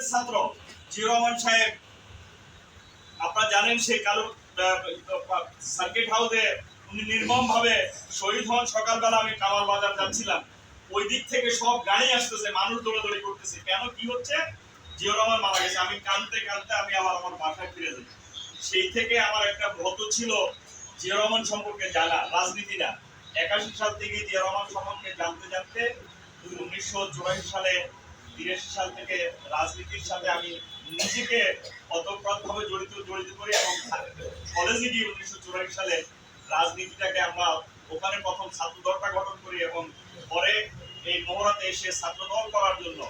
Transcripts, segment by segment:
ছাত্র জিয়াউর রহমান সাহেব, আপনারা জানেন সেই কালো সার্কিট হাউসে উনি নির্মম ভাবে শহীদ হন। সকালবেলা আমি কামাল বাজার যাচ্ছিলাম, ওই দিক থেকে সব গাড়ি আসতেছে, মানুষ দৌড়াদৌড়ি করতেছে, কেন কি হচ্ছে, জিয়াউর রহমান মারা গেছে। আমি কাঁদতে কাঁদতে আমি আবার আমার বাসায় ফিরে যাই। সেই থেকে আমার একটা ব্রত ছিল জিয়াউর রহমান সম্পর্কে জানা, রাজনীতি না। 81 সাল থেকে জিয়াউর রহমান সম্পর্কে জানতে জানতে 1984 সালে 83 সাল থেকে রাজনীতির সাথে আমি নিজেকে অতপ্রাতভাবে জড়িত করি এবং কলেজে গিয়ে 1984 সালে রাজনীতিটাকে আমরা ওখানে প্রথম ছাত্র দলটা গঠন করি এবং পরে এই মহড়াতে এসে ছাত্র দল করার জন্য,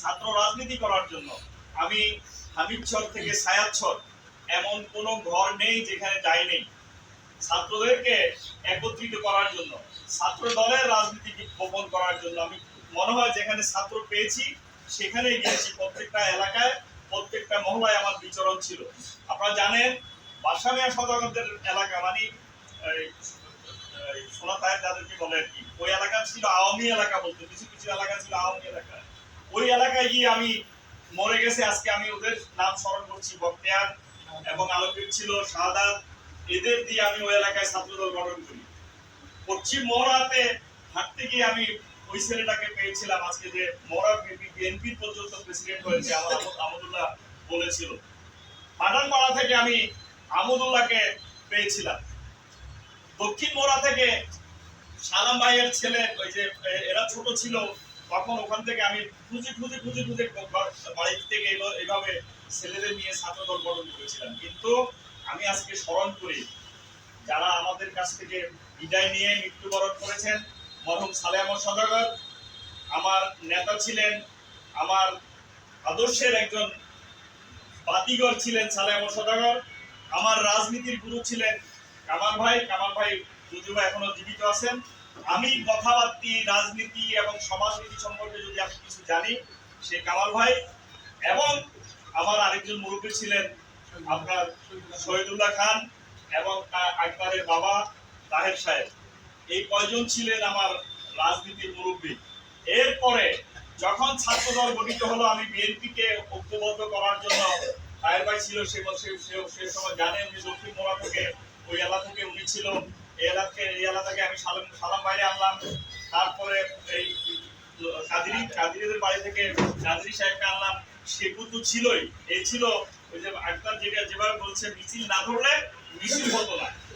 ছাত্র রাজনীতি করার জন্য আমি হামিদচর থেকে সায়াদচর এমন কোনো ঘর নেই যেখানে যাই নেই। ছাত্রদেরকে একত্রিত করার জন্য, ছাত্র দলের রাজনীতি গোপন করার জন্য আমি মনে হয় যেখানে ছাত্র পেয়েছি সেখানে গিয়েছি। প্রত্যেকটা এলাকায়, প্রত্যেকটা মহলায় আমার বিচরণ ছিল। আপনারা জানেন বাসামিয়া সদাগরদের এলাকা মানে সোনাতায় যাদেরকে বলে আর কি, ওই এলাকা ছিল আওয়ামী এলাকা, বলতে কিছু কিছু এলাকা ছিল আওয়ামী এলাকা। ওই এলাকায় গিয়ে আমি মরে গেছে, আজকে আমি ওদের নাম স্মরণ করছি, বক্তিয়ার এবং আলোকিত ছিল, শাহাদাত, এদের দিয়ে আমি ওই এলাকায় ছাত্রদল গঠন করি। পশ্চিম মহড়াতে হাঁটতে গিয়ে আমি ওই ছেলেটাকে পেয়েছিলাম, আজকে যে মহড়া বিএনপির পর্যন্ত প্রেসিডেন্ট হয়েছে, আমার আমদুল্লাহ বলেছিল। মাদানপাড়া থেকে আমি আমদুল্লাহকে পেয়েছিলাম। দক্ষিণ মোড়া থেকে সালাম ভাইয়ের ছেলে, ওই যে এরা ছোট ছিল তখন, ওখান থেকে আমি খুঁজে বাড়ি থেকে এইভাবে ছেলেদের নিয়ে ছাত্রদল গঠন করেছিলাম। কিন্তু আমি আজকে স্মরণ করি যারা আমাদের কাছ থেকে বিদায় নিয়ে মৃত্যুবরণ করেছেন। মরহুম সালেহ আহমদ সওদাগর আমার নেতা ছিলেন, আমার আদর্শের একজন বাতিঘর ছিলেন সালেহ আহমদ সওদাগর। আমার রাজনীতির গুরু ছিলেন কামাল ভাই যদিও এখনো জীবিত আছেন। আমি কথাবার্তি, রাজনীতি এবং সমাজনীতি সম্পর্কে যদি আমি কিছু জানি সে কামাল ভাই, এবং আমার আরেকজন মুরব্বী ছিলেন আপনার শহীদুল্লাহ খান এবং আকবরের বাবা তাহের সাহেব। এই কয়জন ছিলেন আমার রাজনীতির মুরব্বী। এরপরে যখন ছাত্রদল গঠিত হলো, আমি বিএনপিকে ঐক্যবদ্ধ করার জন্য, তাহের ভাই ছিল সে সময় জানেন যে দক্ষিণ মোড়া থেকে ওই এলাকা থেকে উনি ছিল, এই এলাকাকে আমি সালাম বাইরে আনলাম। তারপরে এই কাদিরদের বাড়ি থেকে কাদির সাহেবকে আনলাম, সেগুলো তো ছিলই। এই ছিল ওই যে আকবর যেভাবে বলছে, মিছিল না ধরলে মিছিল হতো না।